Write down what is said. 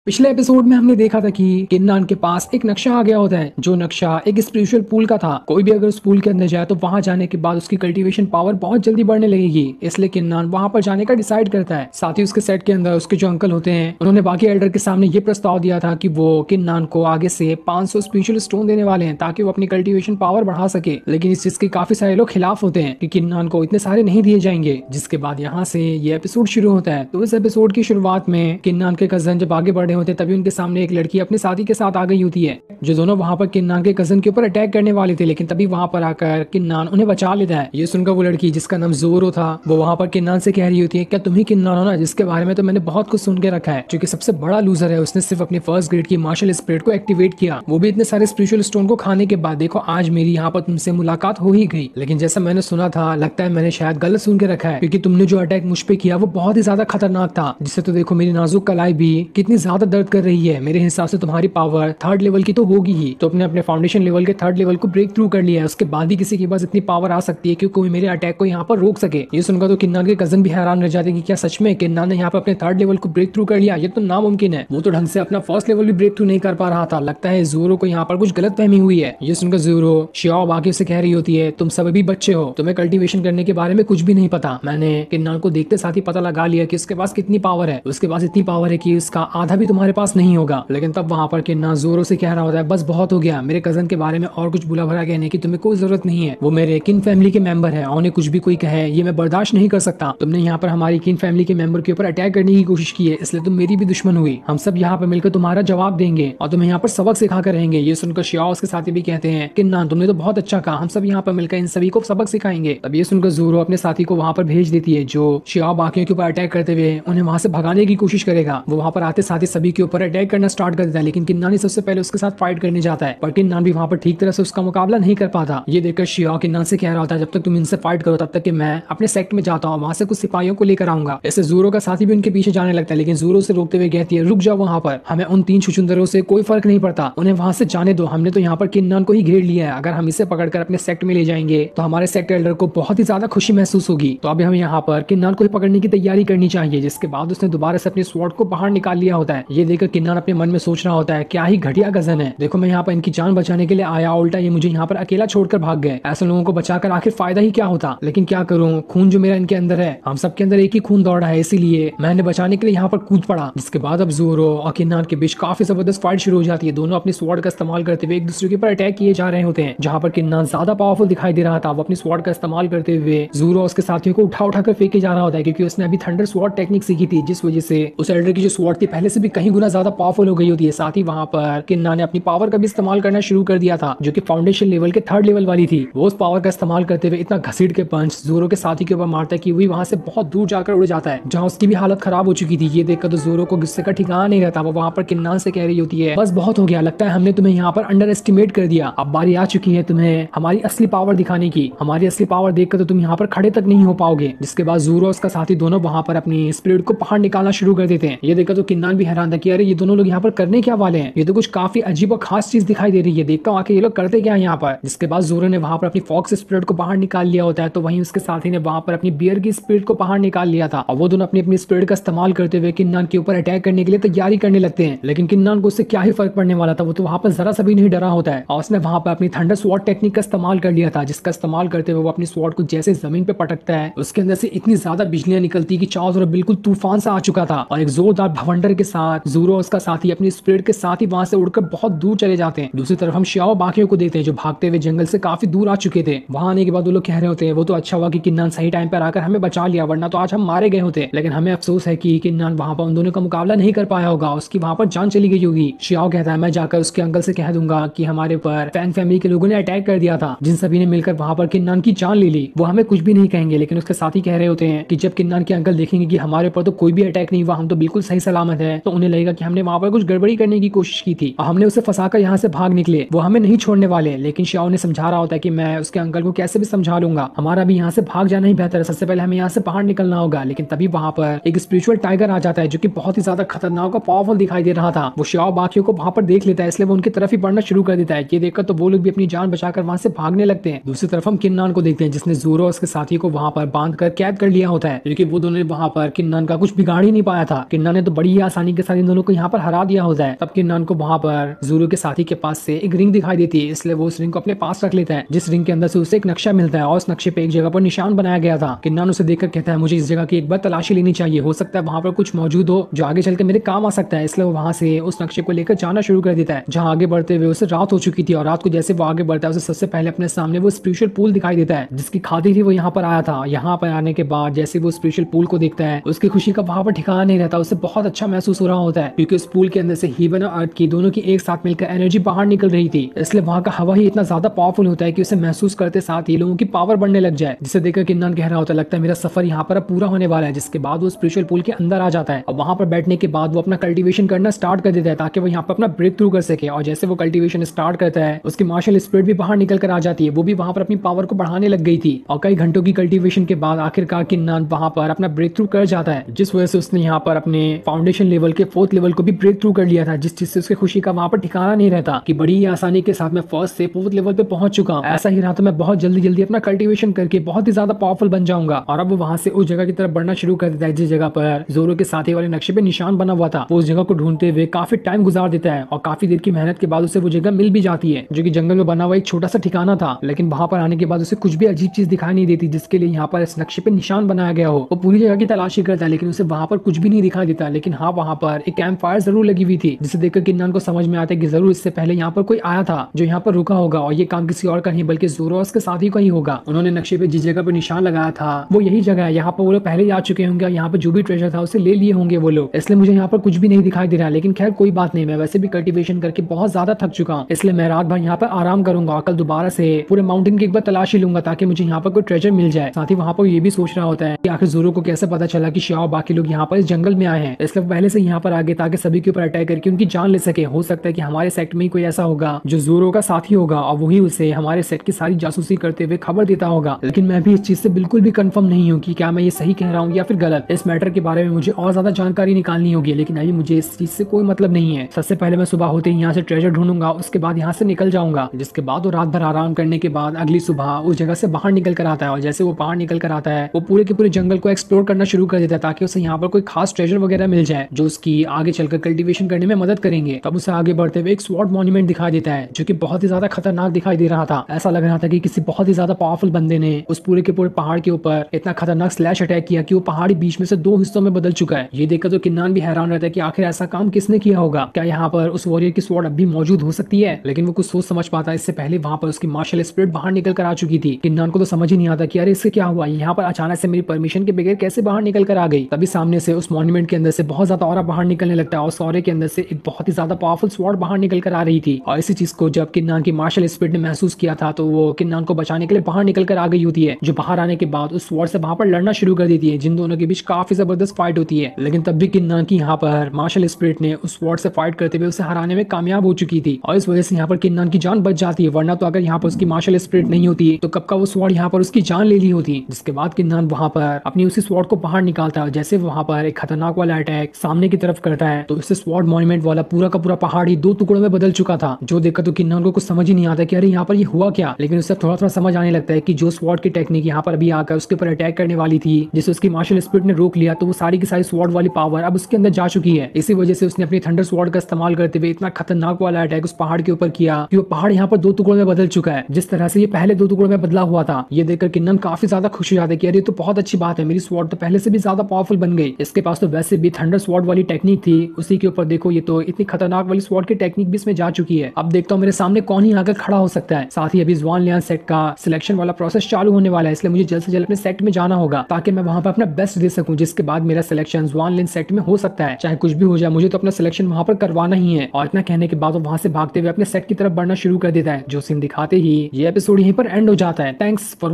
पिछले एपिसोड में हमने देखा था कि किन्नान के पास एक नक्शा आ गया होता है। जो नक्शा एक स्पिरिचुअल पूल का था। कोई भी अगर उस पूल के अंदर जाए तो वहां जाने के बाद उसकी कल्टीवेशन पावर बहुत जल्दी बढ़ने लगेगी। इसलिए किन्नान वहां पर जाने का डिसाइड करता है। साथ ही उसके सेट के अंदर उसके जो अंकल होते हैं उन्होंने बाकी एल्डर के सामने ये प्रस्ताव दिया था कि वो किन्नान को आगे से 500 स्पिरिचुअल स्टोन देने वाले हैं ताकि वो अपनी कल्टीवेशन पावर बढ़ा सके। लेकिन इस चीज के काफी सारे लोग खिलाफ होते हैं कि किन्नान को इतने सारे नहीं दिए जाएंगे। जिसके बाद यहाँ से ये एपिसोड शुरू होता है। तो इस एपिसोड की शुरुआत में किन्नान के कजन जब आगे बढ़े होते हैं तभी उनके सामने एक लड़की अपने साथी के साथ आ गई होती है। जो दोनों वहां पर किन्नान के कजन के ऊपर अटैक करने वाले थे, लेकिन तभी वहां पर आकर किन्नान उन्हें बचा लेता है। ये सुनकर वो लड़की जिसका नाम जोरो था वो वहां पर किन्नान से कह रही होती है, क्या तुम ही किन्नान हो ना जिसके बारे में तो मैंने बहुत कुछ सुन के रखा है, जो कि सबसे बड़ा लूजर है। उसने सिर्फ अपनी फर्स्ट ग्रेड की मार्शल स्पिरिट को एक्टिवेट किया, वो भी इतने सारे स्पिरिचुअल स्टोन को खाने के बाद। देखो आज मेरी यहाँ पर तुमसे मुलाकात हो ही गई, लेकिन जैसा मैंने सुना था लगता है मैंने शायद गलत सुन के रखा है, क्योंकि तुमने जो अटैक मुझ पे किया वो बहुत ही ज्यादा खतरनाक था, जिससे तो देखो मेरी नाजुक कलाई भी कितनी ज्यादा दर्द कर रही है। मेरे हिसाब से तुम्हारी पावर थर्ड लेवल की तो होगी ही, तो अपने फाउंडेशन लेवल के थर्ड लेवल को ब्रेक थ्रू कर लिया है। उसके बाद ही किसी के पास इतनी पावर आ सकती है कि कोई मेरे अटैक को यहाँ पर रोक सके। ये सुनकर तो किन्नान के कजन भी हैरान रह जाते हैं कि क्या सच में किन्नान ने यहाँ पर अपने थर्ड लेवल को ब्रेक थ्रू कर लिया, ये तो नामुमकिन है। वो तो ढंग से अपना फर्स्ट लेवल भी ब्रेक थ्रू नहीं कर पा रहा था। लगता है जोरो को यहाँ पर कुछ गलत फहमी हुई है। ये सुनकर जोरो शियाओ बाकी से कह रही होती है, तुम सब भी बच्चे हो, तुम्हें कल्टीवेशन करने के बारे में कुछ भी नहीं पता। मैंने किन्नान को देखते साथ ही पता लगा लिया कि उसके पास कितनी पावर है। उसके पास इतनी पावर है कि उसका आधा भी तुम्हारे पास नहीं होगा। लेकिन तब वहां पर किन्नान जोरो से कह रहा होता है, बस बहुत हो गया, मेरे कजन के बारे में और कुछ बुला भरा कहने की तुम्हें कोई जरूरत नहीं है। वो मेरे किन फैमिली के मेंबर है और उन्हें कुछ भी कोई कहे ये मैं बर्दाश्त नहीं कर सकता। तुमने यहाँ पर हमारी किन फैमिली के मेंबर के ऊपर अटैक करने की कोशिश की है, इसलिए तुम मेरी भी दुश्मन हुई। हम सब यहाँ पर मिलकर तुम्हारा जवाब देंगे और तुम्हें यहाँ पर सबक सिखा कर रहेंगे। ये सुनकर शियाओ उसके साथी भी कहते हैं, किन्नान तुमने तो बहुत अच्छा कहा, हम सब यहाँ पर मिलकर इन सभी को सबक सिखाएंगे। तब ये सुनकर जोरो अपने साथी को वहां पर भेज देती है, जो शियाओ बाकियों के ऊपर अटैक करते हुए उन्हें वहां से भगाने की कोशिश करेगा। वो वहां पर आते साथ ही सभी के ऊपर अटैक करना स्टार्ट कर देता है, लेकिन किन्नान सबसे पहले उसके साथ फाइट करने जाता है, पर किन्नान भी वहां पर ठीक तरह से उसका मुकाबला नहीं कर पाता। ये देखकर शियाओ किन्नान से कह रहा होता है, जब तक तुम इनसे फाइट करो तब तक कि मैं अपने सेक्ट में जाता हूँ, वहां से कुछ सिपाहियों को लेकर आऊंगा। ऐसे जोरो का साथी भी उनके पीछे जाने लगता है, लेकिन जोरो से रोकते हुए कहती है, रुक जाओ, वहां पर हमें उन 3 छुछुंदरों से कोई फर्क नहीं पड़ता, उन्हें वहां से जाने दो। हमने तो यहाँ पर किन्नान को ही घेर लिया है, अगर हम इसे पकड़कर अपने सेक्ट में ले जाएंगे तो हमारे सेक्ट एल्डर को बहुत ही ज्यादा खुशी महसूस होगी। तो अभी हमें यहाँ पर किन्नान को ही पकड़ने की तैयारी करनी चाहिए। जिसके बाद उसने दोबारा से अपने स्वॉर्ड को बाहर निकाल लिया होता है। ये देखकर किन्नान अपने मन में सोच रहा होता है, क्या ही घटिया गजन है, देखो मैं यहाँ पर इनकी जान बचाने के लिए आया, उल्टा ये मुझे यहाँ पर अकेला छोड़कर भाग गए। ऐसे लोगों को बचाकर आखिर फायदा ही क्या होता। लेकिन क्या करूं, खून जो मेरा इनके अंदर है, हम सबके अंदर एक ही खून दौड़ रहा है, इसीलिए मैंने बचाने के लिए यहाँ पर कूद पड़ा। जिसके बाद अब जोरो और किन्नान के बीच काफी जबरदस्त फाइट शुरू हो जाती है। दोनों अपनी स्वॉर्ड का इस्तेमाल करते हुए एक दूसरे के ऊपर अटैक किए जा रहे होते हैं। जहाँ पर किन्नान ज्यादा पावरफुल दिखाई दे रहा था, वो अपनी स्वॉर्ड का इस्तेमाल करते हुए जोरो उसके साथियों को उठा कर फेंके जा रहा होता है, क्योंकि उसने अभी थंडर स्वॉर्ड टेक्निक सीखी थी, जिस वजह से उस एल्डर की जो स्वॉर्ड थी पहले से भी कहीं गुना ज्यादा पावरफुल हो गई होती है। साथ ही वहां पर किन्नान ने अपनी पावर का भी इस्तेमाल करना शुरू कर दिया था, जो कि फाउंडेशन लेवल के थर्ड लेवल वाली थी। वो उस पावर का इस्तेमाल करते हुए इतना घसीट के पंच जोरो के साथी के ऊपर मारता है कि वही वहां से बहुत दूर जाकर उड़ जाता है, जहां उसकी भी हालत खराब हो चुकी थी। ये देखकर तो जोरो को गुस्से का ठिकाना नहीं रहता। वो वहां पर किन्नान से कह रही होती है, बस बहुत हो गया, लगता है हमने तुम्हें यहाँ पर अंडर एस्टिमेट कर दिया, अब बारी आ चुकी है तुम्हें हमारी असली पावर दिखाने की। हमारी असली पावर देखकर तो तुम यहाँ पर खड़े तक नहीं हो पाओगे। जिसके बाद जोरो और उसका साथी दोनों वहां पर अपनी स्पिरिट को बाहर निकालना शुरू कर देते हैं। ये देखकर तो किन्नान भी हैरान था कि अरे ये दोनों लोग यहाँ पर करने क्या वाले हैं, ये तो कुछ काफी अजीब और खास चीज दिखाई दे रही है, देखता हूँ आके ये लोग करते क्या है यहाँ पर। जिसके बाद जोरो ने वहां पर अपनी फॉक्स स्पिरिट को बाहर निकाल लिया होता है, तो वहीं उसके साथी ने वहां पर अपनी बियर की स्पिरिट को बाहर निकाल लिया था, और वो दोनों अपनी अपनी स्पिरिट का इस्तेमाल करते हुए किन्नान के ऊपर अटैक करने के लिए तैयारी करने लगते हैं। लेकिन किन्नान को उससे क्या ही फर्क पड़ने वाला था, वो तो वहां पर जरा सा भी नहीं डरा होता है, और उसने वहां पर अपनी थंडर स्वॉर्ड टेक्निक का इस्तेमाल कर लिया था, जिसका इस्तेमाल करते हुए वो अपनी स्वॉर्ड को जैसे जमीन पे पटकता है उसके अंदर से इतनी ज्यादा बिजलियां निकलती कि चारों तरफ बिल्कुल तूफान सा आ चुका था, और एक जोरदार भवंडर के साथ जोरो उसका साथी अपनी स्पिरिट के साथ ही वहां से उड़कर बहुत दूर चले जाते हैं। दूसरी तरफ हम शियाओ बाकियों को देखते हैं, जो भागते हुए जंगल से काफी दूर आ चुके थे। वहां आने के बाद वो लोग कह रहे होते हैं, वो तो अच्छा हुआ कि किन्नान सही टाइम पर आकर हमें बचा लिया, वरना तो आज हम मारे गए होते। लेकिन हमें अफसोस है कि किन्नान वहां पर उन दोनों का मुकाबला नहीं कर पाया होगा, उसकी वहां पर जान चली गई होगी। शियाओ कहता है, मैं जाकर उसके अंकल से कह दूंगा कि हमारे ऊपर फैंग फैमिली के लोगों ने अटैक कर दिया था, जिन सभी ने मिलकर वहां पर किन्नान की जान ले ली, वो हमें कुछ भी नहीं कहेंगे। लेकिन उसके साथी कह रहे होते हैं कि जब किन्नान के अंकल देखेंगे कि हमारे ऊपर तो कोई भी अटैक नहीं हुआ, हम तो बिल्कुल सही सलामत है, तो उन्हें लगेगा कि हमने वहां पर कुछ गड़बड़ी करने की कोशिश की थी और हमने उसे फंसाकर यहाँ से भाग निकले, वो हमें नहीं छोड़ने वाले। लेकिन शियाओ ने समझा रहा होता है कि मैं उसके अंकल को कैसे भी समझा लूंगा, हमारा भी यहाँ से भाग जाना ही बेहतर है, सबसे पहले हमें यहाँ से बाहर निकलना होगा। लेकिन तभी वहां पर एक स्पिरिचुअल टाइगर आ जाता है, जो कि बहुत ही ज्यादा खतरनाक और पावरफुल दिखाई दे रहा था। वो शियाओ बाकियों को वहां पर देख लेता है, इसलिए वो उनकी तरफ ही बढ़ना शुरू कर देता है। ये देखकर तो वो लोग भी अपनी जान बचाकर वहां से भागने लगते हैं। दूसरी तरफ हम किन्नान को देखते हैं, जिसने जोरो और उसके साथी को वहां पर बांध कर कैद कर लिया होता है, क्योंकि वो दोनों ने वहां पर किन्नान का कुछ बिगाड़ ही नहीं पाया था। किन्नान ने तो बड़ी ही आसानी के साथ साथ इन दोनों को यहाँ पर हरा दिया होता है। तब किन्नान को वहाँ पर ज़ोरो के साथी के पास से एक रिंग दिखाई देती है, इसलिए वो उस रिंग को अपने पास रख लेता है, जिस रिंग के अंदर से उसे एक नक्शा मिलता है और उस नक्शे पे एक जगह पर निशान बनाया गया था। किन्नान उसे देखकर कहता है मुझे इस जगह की एक बार तलाशी लेनी चाहिए, हो सकता है वहाँ पर कुछ मौजूद हो जो आगे चल के मेरे काम आ सकता है। इसलिए वो वहाँ से उस नक्शे को लेकर जाना शुरू कर देता है। जहाँ आगे बढ़ते हुए उसे रात हो चुकी थी और रात को जैसे वो आगे बढ़ता है उसे सबसे पहले अपने सामने वो स्पिरिचुअल पूल दिखाई देता है जिसकी खातिर ही वो यहाँ पर आया था। यहाँ पर आने के बाद जैसे वो स्पिरिचुअल पूल को देखता है उसकी खुशी का वहाँ पर ठिकाना नहीं रहता, उसे बहुत अच्छा महसूस हो रहा होता है क्योंकि उस पूल के अंदर से हीवन और अर्थ की दोनों की एक साथ मिलकर एनर्जी बाहर निकल रही थी। इसलिए वहाँ का हवा ही इतना ज्यादा पावरफुल होता है कि उसे महसूस करते साथ ही लोगों की पावर बढ़ने लग जाए, जिसे देखकर किन्नान कह रहा होता है लगता है मेरा सफर यहाँ पर अब पूरा होने वाला है। जिसके बाद वो स्पिरिचुअल पूल के अंदर आ जाता है और वहाँ पर बैठने के बाद वो अपना कल्टीवेशन करना स्टार्ट कर देता है ताकि वो यहाँ पर अपना ब्रेक थ्रू कर सके। और जैसे वो कल्टीवेशन स्टार्ट करता है उसकी मार्शल स्पिरिट भी बाहर निकल कर आ जाती है, वो भी वहाँ पर अपनी पावर को बढ़ाने लग गई थी। और कई घंटों की कल्टीवेशन के बाद आखिरकार किन्नान वहाँ पर अपना ब्रेक थ्रू कर जाता है, जिस वजह से उसने यहाँ पर अपने फाउंडेशन लेवल के 4th लेवल को भी ब्रेक थ्रू कर लिया था, जिस चीज से उसकी खुशी का वहाँ पर ठिकाना नहीं रहता कि बड़ी ही आसानी के साथ मैं 1st से 4th लेवल पे पहुंच चुका हूँ। ऐसा ही रहा तो मैं बहुत जल्दी अपना कल्टीवेशन करके बहुत ही ज्यादा पावरफुल बन जाऊंगा। और अब वो वहाँ से उस जगह की तरफ बढ़ना शुरू कर देता है जिस जगह पर ज़ोरो के साथी वाले नक्शे पे निशान बना हुआ था। वो उस जगह को ढूंढते हुए काफी टाइम गुजार देता है और काफी देर की मेहनत के बाद उसे वो जगह मिल भी जाती है जो कि जंगल में बना हुआ एक छोटा सा ठिकाना था। लेकिन वहाँ पर आने के बाद उसे कुछ भी अजीब चीज दिखाई नहीं देती जिसके लिए यहाँ पर इस नक्शे पे निशान बनाया गया हो। वो पूरी जगह की तलाशी करता है लेकिन उसे वहाँ पर कुछ भी नहीं दिखाई देता। लेकिन हाँ, वहाँ पर एक कैंप फायर जरूर लगी हुई थी जिसे देखकर किन्नान को समझ में आता है कि जरूर इससे पहले यहाँ पर कोई आया था जो यहाँ पर रुका होगा और ये काम किसी और का नहीं बल्कि ज़ोरो और उसके साथी का ही होगा। उन्होंने नक्शे पे जिस जगह पे निशान लगाया था वो यही जगह है, यहाँ पर वो लोग पहले ही आ चुके होंगे, यहाँ पे जो भी ट्रेजर था उसे ले लिए होंगे वो लोग, इसलिए मुझे यहाँ पर कुछ भी नहीं दिखाई दे रहा है। लेकिन खैर कोई बात नहीं, मैं वैसे भी कल्टीवेशन करके बहुत ज्यादा थक चुका हूँ, इसलिए मैं रात भर यहाँ पर आराम करूंगा और कल दोबारा से पूरे माउंटेन की एक बार तलाशी लूंगा ताकि मुझे यहाँ पर कोई ट्रेजर मिल जाए। साथ ही वहाँ पर ये भी सोच रहा होता है कि आखिर ज़ोरो को कैसे पता चला कि शियाओ बाकी लोग यहाँ पर इस जंगल में आए हैं, इसलिए पहले से यहाँ पर आगे ताकि सभी के ऊपर अटैक करके उनकी जान ले सके। हो सकता है कि हमारे सेक्ट में ही कोई ऐसा होगा जो ज़ोरो का साथी होगा और वही उसे हमारे सेट की सारी जासूसी करते हुए खबर देता होगा। लेकिन मैं भी इस चीज से बिल्कुल भी कंफर्म नहीं हूँ कि क्या मैं ये सही कह रहा हूँ या फिर गलत। इस मैटर के बारे में मुझे और ज्यादा जानकारी निकालनी होगी, लेकिन अभी मुझे इस चीज से कोई मतलब नहीं है। सबसे पहले मैं सुबह होते ही यहाँ से ट्रेजर ढूंढूंगा, उसके बाद यहाँ से निकल जाऊंगा। जिसके बाद वो रात भर आराम करने के बाद अगली सुबह उस जगह से बाहर निकल कर आता है और जैसे वो बाहर निकल कर आता है वो पूरे के पूरे जंगल को एक्सप्लोर करना शुरू कर देता है ताकि उसे यहाँ पर कोई खास ट्रेजर वगैरह मिल जाए जो उसकी आगे चलकर कल्टीवेशन करने में मदद करेंगे। तब उसे आगे बढ़ते हुए एक स्वॉर्ड मॉन्यूमेंट दिखाई देता है जो कि बहुत ही ज्यादा खतरनाक दिखाई दे रहा था। ऐसा लग रहा था कि किसी बहुत ही ज्यादा पावरफुल बंदे ने उस पूरे के पूरे पहाड़ के ऊपर इतना खतरनाक स्लैश अटैक किया कि वो पहाड़ी बीच में से 2 हिस्सों में बदल चुका है। ये देखकर तो किन्नान भी हैरान रहता है कि आखिर ऐसा काम किसने किया होगा, क्या यहाँ पर उस वॉरियर की स्वॉर्ड अब भी मौजूद हो सकती है। लेकिन वो कुछ सोच समझ पाता है, इससे पहले वहां पर उसकी मार्शल स्पिरिट बाहर निकल कर आ चुकी थी। किन्नान को तो समझ ही नहीं आता कि अरे इससे क्या हुआ, यहाँ पर अचानक से मेरी परमिशन के बगैर कैसे बाहर निकल कर आ गई। तभी सामने से उस मॉन्यूमेंट के अंदर से बहुत ज्यादा ऑरा बाहर निकलने लगता है और उस ऑरे के अंदर से एक बहुत ही ज्यादा पावरफुल स्वॉर्ड बाहर निकल कर आ रही थी। और इसी चीज को जब किन्नान की मार्शल स्पिरिट ने महसूस किया था तो वो किन्नान को बचाने के लिए बाहर निकल कर आ गई होती है, जो बाहर आने के बाद उस स्वॉर्ड से वहां पर लड़ना शुरू कर देती है, जिन दोनों के बीच काफी जबरदस्त फाइट होती है। लेकिन तब भी किन्नान की यहाँ पर मार्शल स्पिरिट ने उस स्वॉर्ड से फाइट करते हुए उसे हराने में कामयाब हो चुकी थी और इस वजह से यहाँ पर किन्नान की जान बच जाती है, वरना तो अगर यहाँ पर उसकी मार्शल स्पिरिट नहीं होती तो कब का वो स्वॉर्ड यहाँ पर उसकी जान ले ली होती। जिसके बाद किन्नान वहां पर अपनी उसी स्वॉर्ड को बाहर निकालता है, जैसे वहां पर एक खतरनाक वाला अटैक सामने की तरफ करता है तो इससे स्वॉर्ड मॉन्यूमेंट वाला पूरा का पूरा पहाड़ ही 2 टुकड़ों में बदल चुका था, जो देखकर तो किन्नान को कुछ समझ ही नहीं आता कि अरे यहाँ पर ये हुआ क्या। लेकिन उससे थोड़ा थोड़ा समझ आने लगता है कि जो स्वॉर्ड की टेक्निक यहाँ पर अभी आकर उसके ऊपर अटैक करने वाली थी, जिसे उसकी मार्शल स्पिरिट ने रोक लिया, तो वो सारी की सारी स्वॉर्ड वाली पावर अब उसके अंदर जा चुकी है। इसी वजह से उसने अपनी थंडर स्वॉर्ड का इस्तेमाल करते हुए इतना खतरनाक वाला अटैक उस पहाड़ के ऊपर किया कि वो पहाड़ यहाँ पर 2 टुकड़ों में बदल चुका है, जिस तरह से ये पहले 2 टुकड़ों में बदला हुआ था। ये देखकर किन्नान काफी ज्यादा खुश हो जाता है कि अरे तो बहुत अच्छी बात है, मेरी स्वॉर्ड तो पहले से भी ज्यादा पावरफुल बन गई। इसके पास तो वैसे भी थंडर स्वॉर्ड वाली टेक्निक थी, उसी के ऊपर देखो ये तो इतनी खतरनाक वाली स्वॉर्ड की टेक्निक भी इसमें जा चुकी है। अब देखता हूँ मेरे सामने कौन ही आकर खड़ा हो सकता है। साथ ही अभी ज़ुआन लियान सेट का सिलेक्शन वाला प्रोसेस चालू होने वाला है, इसलिए मुझे जल्द से जल्द अपने सेट में जाना होगा ताकि मैं वहां पर अपना बेस्ट दे सकूं, जिसके बाद मेरा सिलेक्शन ज़ुआन लियान सेट में हो सकता है। चाहे कुछ भी हो जाए, मुझे तो अपना सिलेक्शन वहां पर करवाना ही है। और इतना कहने के बाद वो वहां से भागते हुए अपने सेट की तरफ बढ़ना शुरू कर देता है। जो सीन दिखाते ही ये एपिसोड यहीं पर एंड हो जाता है। Thanks for